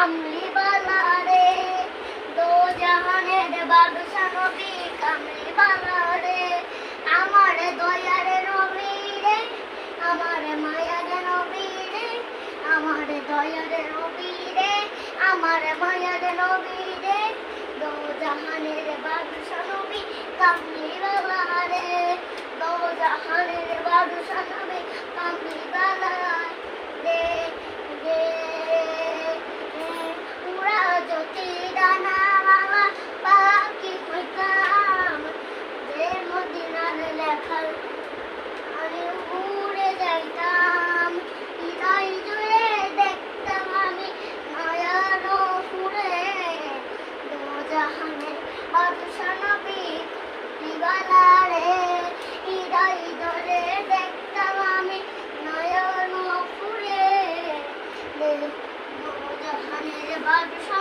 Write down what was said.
কামলিওয়ালা রে, দো জাহানের বাদশা নবী কামলিওয়ালা রে, আমার দয়ার নবী রে, আমার মায়ার নবী রে, আমার দয়ার নবী রে, আমার মায়ার নবী রে, দো জাহানের বাদশা নবী কামলিওয়ালা রে, দো জাহানের বাদশা নবী কামলিওয়ালা রে রে। উড়া যদি ডানা ভাঙা পাখি হইতাম, যে মদিনার লেখার আমি উড়ে যাইতাম, হৃদয় জুড়ে দেখতাম আমি মায়ার ফুরে, দো জাহানের বাদশা নবী কামলিওয়ালা রে, হৃদয় জুড়ে দেখতাম আমি নয়ন ফুরে, দো জাহানের বাদশা